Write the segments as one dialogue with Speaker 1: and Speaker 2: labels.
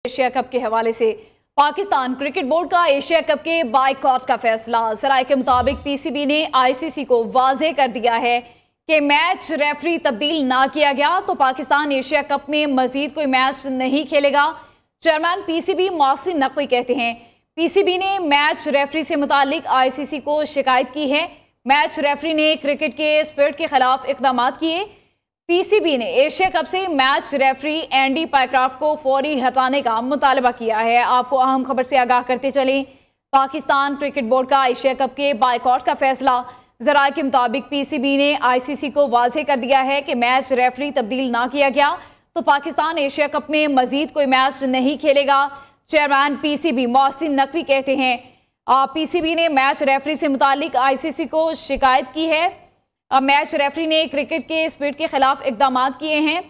Speaker 1: Asia cup के हवाले से पाकिस्तान क्रिकेट बोर्ड का एशिया कप के बायकॉट का फैसला। जराये के मुताबिक पीसीबी ने आईसीसी को वाज़ेह कर दिया है कि मैच रेफरी तब्दील ना किया गया तो पाकिस्तान एशिया कप में मजीद कोई मैच नहीं खेलेगा। चेयरमैन पीसीबी मोहसिन नकवी कहते हैं पीसीबी ने मैच रेफरी से मुतालिक आईसीसी को शिकायत की है। मैच रेफरी ने क्रिकेट के स्पिरिट के खिलाफ इकदाम किए। पीसीबी ने एशिया कप से मैच रेफरी एंडी पायक्राफ्ट को फौरी हटाने का मुतालबा किया है। आपको अहम खबर से आगाह करते चलें, पाकिस्तान क्रिकेट बोर्ड का एशिया कप के बायकॉट का फैसला। जराये के मुताबिक पीसीबी ने आईसीसी को वाज़ेह कर दिया है कि मैच रेफरी तब्दील ना किया गया तो पाकिस्तान एशिया कप में मजीद कोई मैच नहीं खेलेगा। चेयरमैन पीसीबी मोहसिन नकवी कहते हैं पीसीबी ने मैच रेफरी से मुतालिक आईसीसी को शिकायत की है। मैच रेफरी ने क्रिकेट के स्पिरिट के खिलाफ इकदाम किए हैं।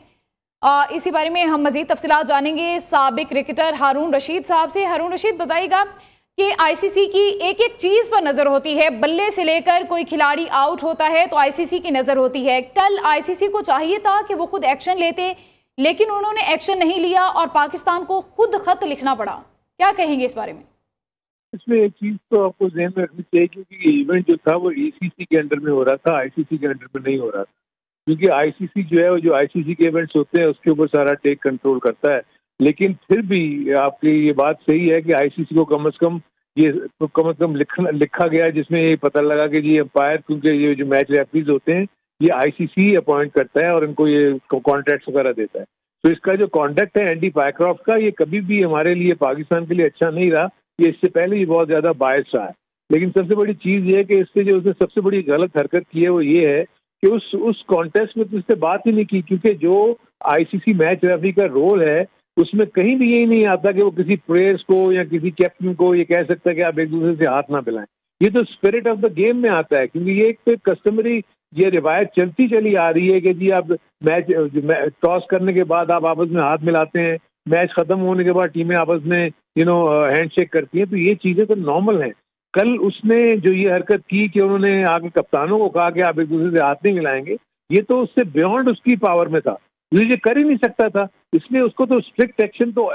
Speaker 1: इसी बारे में हम मजीद तफसीलात जानेंगे साबिक क्रिकेटर हारून रशीद साहब से। हारून रशीद, बताइएगा कि आईसीसी की एक एक चीज़ पर नज़र होती है, बल्ले से लेकर कोई खिलाड़ी आउट होता है तो आईसीसी की नज़र होती है। कल आईसीसी को चाहिए था कि वो खुद एक्शन लेते, लेकिन उन्होंने एक्शन नहीं लिया और पाकिस्तान को खुद खत लिखना पड़ा। क्या कहेंगे इस बारे में?
Speaker 2: इसमें एक चीज तो आपको ध्यान में रखनी चाहिए क्योंकि इवेंट जो था वो ईसीसी के अंडर में हो रहा था, आईसीसी के अंडर में नहीं हो रहा था। क्योंकि आईसीसी जो है वो जो आईसीसी के इवेंट्स होते हैं उसके ऊपर सारा टेक कंट्रोल करता है। लेकिन फिर भी आपकी ये बात सही है कि आईसीसी को कम से कम लिखा गया जिसमें ये पता लगा कि जी अंपायर, क्योंकि ये जो मैच रेफरीज होते हैं ये आईसीसी अपॉइंट करता है और इनको ये कॉन्ट्रैक्ट वगैरह देता है। तो इसका जो कॉन्डक्ट है एंडी पायक्रॉफ्ट का, ये कभी भी हमारे लिए, पाकिस्तान के लिए अच्छा नहीं रहा। ये इससे पहले ही बहुत ज्यादा बायस रहा है। लेकिन सबसे बड़ी चीज ये है कि इससे जो उसने सबसे बड़ी गलत हरकत की है वो ये है कि उस कॉन्टेस्ट में तो इससे बात ही नहीं की, क्योंकि जो आईसीसी मैच रेफरी का रोल है उसमें कहीं भी यही नहीं आता कि वो किसी प्लेयर्स को या किसी कैप्टन को ये कह सकता है कि आप एक दूसरे से हाथ ना मिलाएं। ये तो स्पिरिट ऑफ द गेम में आता है, क्योंकि ये एक कस्टमरी ये रिवायत चलती चली आ रही है कि जी आप मैच टॉस करने के बाद आप आपस में हाथ मिलाते हैं, मैच खत्म होने के बाद टीमें आपस में हैंडशेक करती हैं, तो ये चीजें तो नॉर्मल हैं। कल उसने जो ये हरकत की कि उन्होंने आगे कप्तानों को कहा कि आप एक दूसरे से हाथ नहीं मिलाएंगे, ये तो उससे बियॉन्ड उसकी पावर में था, ये कर ही नहीं सकता था। इसलिए उसको तो स्ट्रिक्ट एक्शन तो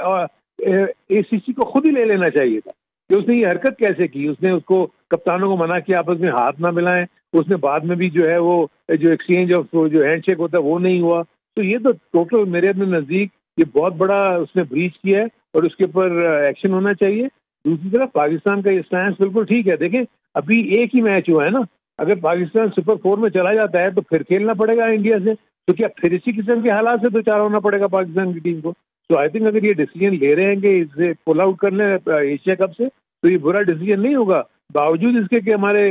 Speaker 2: एसीसी को खुद ही ले लेना चाहिए था कि उसने ये हरकत कैसे की। उसने उसको कप्तानों को मना किया आपस में हाथ ना मिलाएं, उसने बाद में भी जो है वो जो एक्सचेंज ऑफ जो हैंडशेक होता है वो नहीं हुआ। तो ये तो टोटल मेरे अपने नजदीक ये बहुत बड़ा उसने ब्रीच किया है और उसके ऊपर एक्शन होना चाहिए। दूसरी तरफ पाकिस्तान का ये स्टैंड बिल्कुल ठीक है। देखें, अभी एक ही मैच हुआ है ना, अगर पाकिस्तान सुपर 4 में चला जाता है तो फिर खेलना पड़ेगा इंडिया से, तो क्या फिर इसी किस्म के हालात से तो चार होना पड़ेगा पाकिस्तान की टीम को। तो आई थिंक अगर ये डिसीजन ले रहे हैं कि इसे पुल आउट करना है एशिया कप से, तो ये बुरा डिसीजन नहीं होगा, बावजूद इसके कि हमारे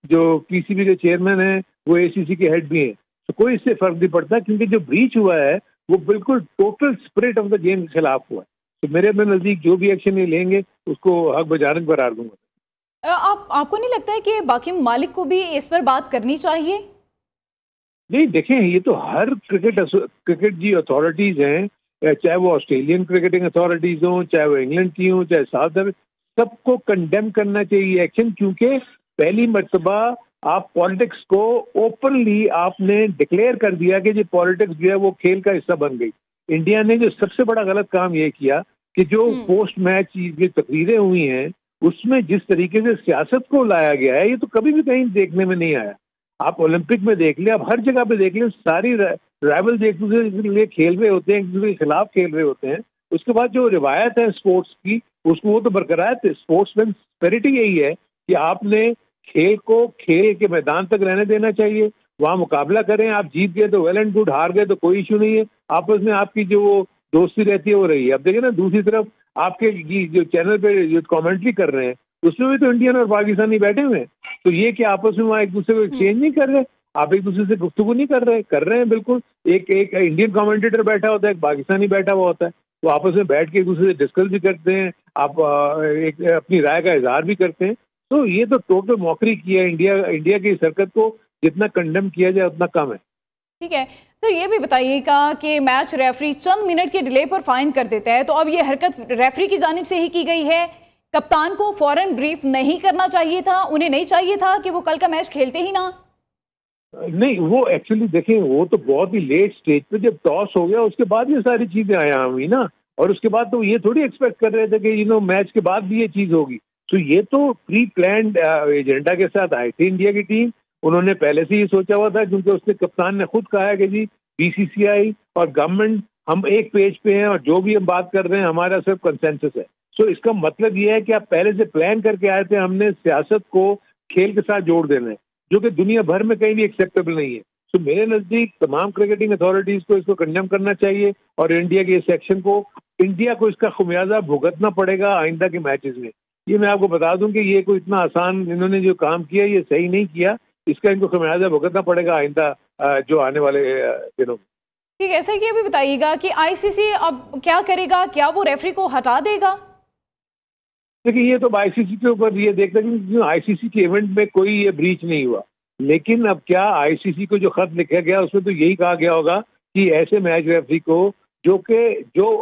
Speaker 2: जो पीसीबी के चेयरमैन हैं वो एसीसी के हेड भी हैं। तो कोई इससे फर्क नहीं पड़ता, क्योंकि जो ब्रीच हुआ है वो बिल्कुल total spirit of the game के खिलाफ हुआ है। तो मेरे अपने नजदीक जो भी एक्शन ये लेंगे उसको हक बजाने करार दूंगा।
Speaker 1: आपको नहीं लगता है कि बाकी ममालिक को भी इस पर बात करनी चाहिए?
Speaker 2: नहीं, देखें, ये तो हर क्रिकेट जी अथॉरिटीज हैं, चाहे वो ऑस्ट्रेलियन क्रिकेटिंग अथॉरिटीज हों, चाहे वो इंग्लैंड की हों, चाहे साउथ अफ्रीका, सबको कंडेम करना चाहिए एक्शन। क्योंकि पहली मर्तबा आप पॉलिटिक्स को ओपनली आपने डिक्लेयर कर दिया कि जो पॉलिटिक्स जो है वो खेल का हिस्सा बन गई। इंडिया ने जो सबसे बड़ा गलत काम ये किया कि जो पोस्ट मैच ये तकरीरें हुई हैं उसमें जिस तरीके से सियासत को लाया गया है, ये तो कभी भी कहीं देखने में नहीं आया। आप ओलंपिक में देख लें, आप हर जगह पे देख लें, सारी राइवल्स एक दूसरे के लिए खेल रहे होते हैं, एक दूसरे के खिलाफ खेल रहे होते हैं। उसके बाद जो रिवायत है स्पोर्ट्स की उसको वो तो बरकरार थे। स्पोर्ट्समैन स्पिरिट यही है कि आपने खेल को खेल के मैदान तक रहने देना चाहिए, वहां मुकाबला करें, आप जीत गए तो वेल एंड गुड, हार गए तो कोई इशू नहीं है, आपस में आपकी जो वो दोस्ती रहती है वो रही है। अब देखिए ना, दूसरी तरफ आपके जो चैनल पे जो कमेंट्री कर रहे हैं उसमें भी तो इंडियन और पाकिस्तानी बैठे हुए हैं। तो ये कि आपस में वहाँ एक दूसरे को एक्सचेंज नहीं कर रहे, आप एक दूसरे से गुफ्तगू नहीं कर रहे हैं बिल्कुल। एक इंडियन कमेंटेटर बैठा होता है, एक पाकिस्तानी बैठा हुआ होता है, वो आपस में बैठ के एक दूसरे से डिस्कस भी करते हैं, आप एक अपनी राय का इजहार भी करते हैं। तो ये तो टोटल मौकरी की है। इंडिया की इस हरकत को जितना कंडेम किया जाए उतना कम है।
Speaker 1: ठीक है सर, ये भी बताइएगा कि मैच रेफरी चंद मिनट के डिले पर फाइन कर देता है, तो अब ये हरकत रेफरी की जानिब से ही की गई है। कप्तान को फौरन ब्रीफ नहीं करना चाहिए था, उन्हें नहीं चाहिए था कि वो कल का मैच खेलते ही ना?
Speaker 2: नहीं, वो एक्चुअली देखें, वो तो बहुत ही लेट स्टेज पे जब टॉस हो गया उसके बाद ये सारी चीजें आया हुई ना। और उसके बाद तो ये थोड़ी एक्सपेक्ट कर रहे थे कि मैच के बाद भी ये चीज होगी। तो ये तो प्री प्लान्ड एजेंडा के साथ आई थी इंडिया की टीम। उन्होंने पहले से ही सोचा हुआ था, क्योंकि उसने कप्तान ने खुद कहा है कि जी बीसीसीआई और गवर्नमेंट हम एक पेज पे हैं और जो भी हम बात कर रहे हैं हमारा सिर्फ कंसेंसस है। सो इसका मतलब ये है कि आप पहले से प्लान करके आए थे, हमने सियासत को खेल के साथ जोड़ देना है, जो कि दुनिया भर में कहीं भी एक्सेप्टेबल नहीं है। तो मेरे नजदीक तमाम क्रिकेटिंग अथॉरिटीज को इसको कंडेम करना चाहिए और इंडिया के इस एक्शन को, इंडिया को इसका खुमियाजा भुगतना पड़ेगा आइंदा के मैचेस में। ये मैं आपको बता दूं कि ये कोई इतना आसान इन्होंने जो काम किया ये सही नहीं किया, इसका इनको खुमियाजा भुगतना पड़ेगा आइंदा जो आने वाले दिनों में।
Speaker 1: ठीक है, ऐसा कि अभी बताइएगा कि आईसीसी अब क्या करेगा, क्या वो रेफरी को हटा देगा?
Speaker 2: देखिए ये तो आईसीसी के ऊपर ये देखते हैं कि आईसीसी के इवेंट में कोई ये ब्रीच नहीं हुआ, लेकिन अब क्या आईसीसी को जो खत लिखा गया उसमें तो यही कहा गया होगा कि ऐसे मैच रेफरी को जो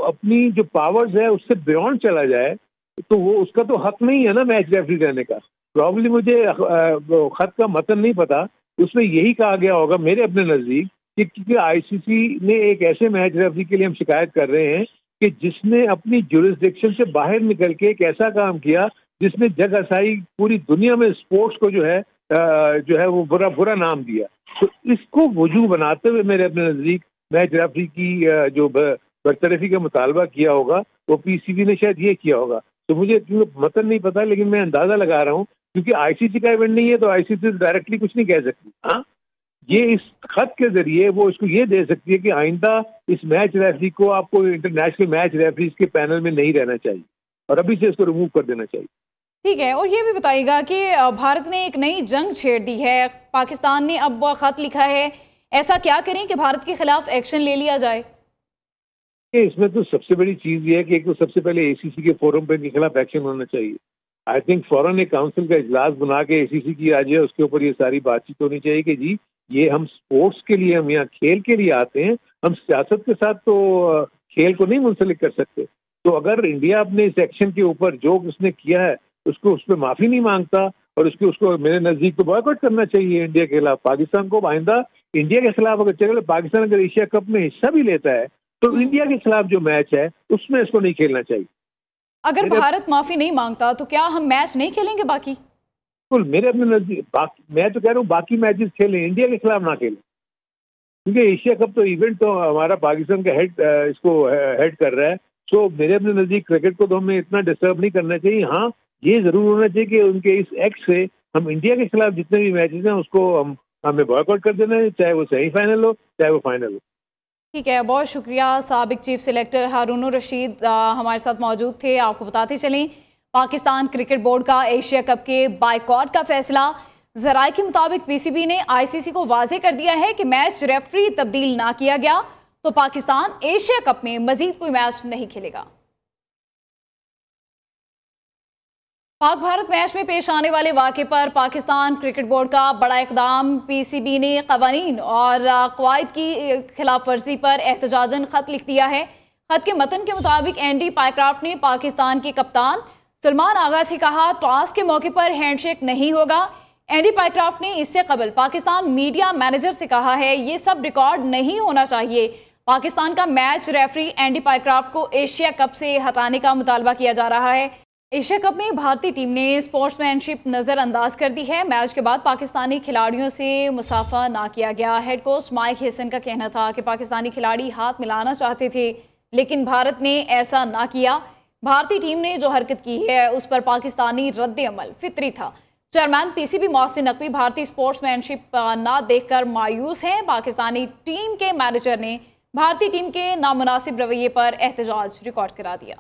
Speaker 2: अपनी जो पावर्स है उससे बियॉन्ड चला जाए, तो वो उसका तो हक नहीं है ना मैच रेफरी रहने का। प्रॉब्लली मुझे खत का मतन नहीं पता, उसमें यही कहा गया होगा मेरे अपने नजदीक कि क्योंकि आईसीसी ने एक ऐसे मैच रेफरी के लिए हम शिकायत कर रहे हैं कि जिसने अपनी जुरिस्डिक्शन से बाहर निकल के एक ऐसा काम किया जिसने जग हसाई पूरी दुनिया में स्पोर्ट्स को जो है वो बुरा नाम दिया। तो इसको वजू बनाते हुए मेरे अपने नजदीक मैच रेफरी की जो बरतरफी का मुतालबा किया होगा वो पीसीबी ने शायद ये किया होगा। तो मुझे मतन नहीं पता, लेकिन मैं अंदाजा लगा रहा हूँ क्योंकि आईसीसी का इवेंट नहीं है तो आईसीसी डायरेक्टली कुछ नहीं कह सकती। हाँ, ये इस खत के जरिए वो इसको ये दे सकती है कि आइंदा इस मैच रेफरी को आपको इंटरनेशनल मैच रेफरीज के पैनल में नहीं रहना चाहिए और अभी से इसको रिमूव कर देना चाहिए।
Speaker 1: ठीक है, और ये भी बताइएगा कि भारत ने एक नई जंग छेड़ दी है, पाकिस्तान ने अब खत लिखा है, ऐसा क्या करें कि भारत के खिलाफ एक्शन ले लिया जाए?
Speaker 2: इसमें तो सबसे बड़ी चीज ये है कि एक तो सबसे पहले एसीसी के फोरम पे इनके खिलाफ एक्शन होना चाहिए। आई थिंक फौरन एक काउंसिल का इजलास बना के एसीसी की आज है उसके ऊपर ये सारी बातचीत होनी चाहिए कि जी ये हम स्पोर्ट्स के लिए, हम यहाँ खेल के लिए आते हैं, हम सियासत के साथ तो खेल को नहीं मुंसलिक कर सकते। तो अगर इंडिया अपने इस एक्शन के ऊपर जो उसने किया है उसको उस पर माफी नहीं मांगता और उसको मेरे नजदीक तो बॉयकॉट करना चाहिए इंडिया के खिलाफ। पाकिस्तान को आइंदा इंडिया के खिलाफ अगर चले, पाकिस्तान अगर एशिया कप में हिस्सा भी लेता है तो इंडिया के खिलाफ जो मैच है उसमें इसको नहीं खेलना चाहिए।
Speaker 1: अगर भारत माफी नहीं मांगता तो क्या हम मैच नहीं खेलेंगे बाकी?
Speaker 2: बिल्कुल, मेरे अपने नजदीक मैं तो कह रहा हूँ बाकी मैचेस खेलें, इंडिया के खिलाफ ना खेलें, क्योंकि एशिया कप तो इवेंट तो हमारा पाकिस्तान का इसको हेड कर रहा है। सो मेरे अपने नजदीक क्रिकेट को तो हमें इतना डिस्टर्ब नहीं करना चाहिए। हाँ, ये जरूर होना चाहिए कि उनके इस एक्ट से हम इंडिया के खिलाफ जितने भी मैचेस हैं उसको हमें बॉयकॉट कर देना है, चाहे वो सेमीफाइनल हो चाहे वो फाइनल हो।
Speaker 1: ठीक है, बहुत शुक्रिया। साबिक चीफ सिलेक्टर हारून रशीद हमारे साथ मौजूद थे। आपको बताते चलें, पाकिस्तान क्रिकेट बोर्ड का एशिया कप के बायकॉट का फैसला, जराये के मुताबिक पीसीबी ने आईसीसी को वाजे कर दिया है कि मैच रेफरी तब्दील ना किया गया तो पाकिस्तान एशिया कप में मजीद कोई मैच नहीं खेलेगा। पाक भारत मैच में पेश आने वाले वाक़े पर पाकिस्तान क्रिकेट बोर्ड का बड़ा इक़दाम, पीसीबी ने क़वानीन और क़वाइद की खिलाफ वर्जी पर एहतजाजन ख़त लिख दिया है। ख़त के मतन के मुताबिक एंडी पायक्राफ्ट ने पाकिस्तान के कप्तान सलमान आगा से कहा टॉस के मौके पर हैंडशेक नहीं होगा। एंडी पायक्राफ्ट ने इससे कबल पाकिस्तान मीडिया मैनेजर से कहा है ये सब रिकॉर्ड नहीं होना चाहिए। पाकिस्तान का मैच रेफरी एंडी पायक्राफ्ट को एशिया कप से हटाने का मुतालबा किया जा रहा है। एशिया कप में भारतीय टीम ने स्पोर्ट्समैनशिप नज़रअंदाज कर दी है। मैच के बाद पाकिस्तानी खिलाड़ियों से मुसाफा ना किया गया। हेड कोच माइक हेसन का कहना था कि पाकिस्तानी खिलाड़ी हाथ मिलाना चाहते थे लेकिन भारत ने ऐसा ना किया। भारतीय टीम ने जो हरकत की है उस पर पाकिस्तानी रद्द अमल फितरी था। चेयरमैन पीसीबी मोहसिन नकवी भारतीय स्पोर्ट्समैनशिप ना देखकर मायूस हैं। पाकिस्तानी टीम के मैनेजर ने भारतीय टीम के नामुनासिब रवैये पर एहतजाज रिकॉर्ड करा दिया।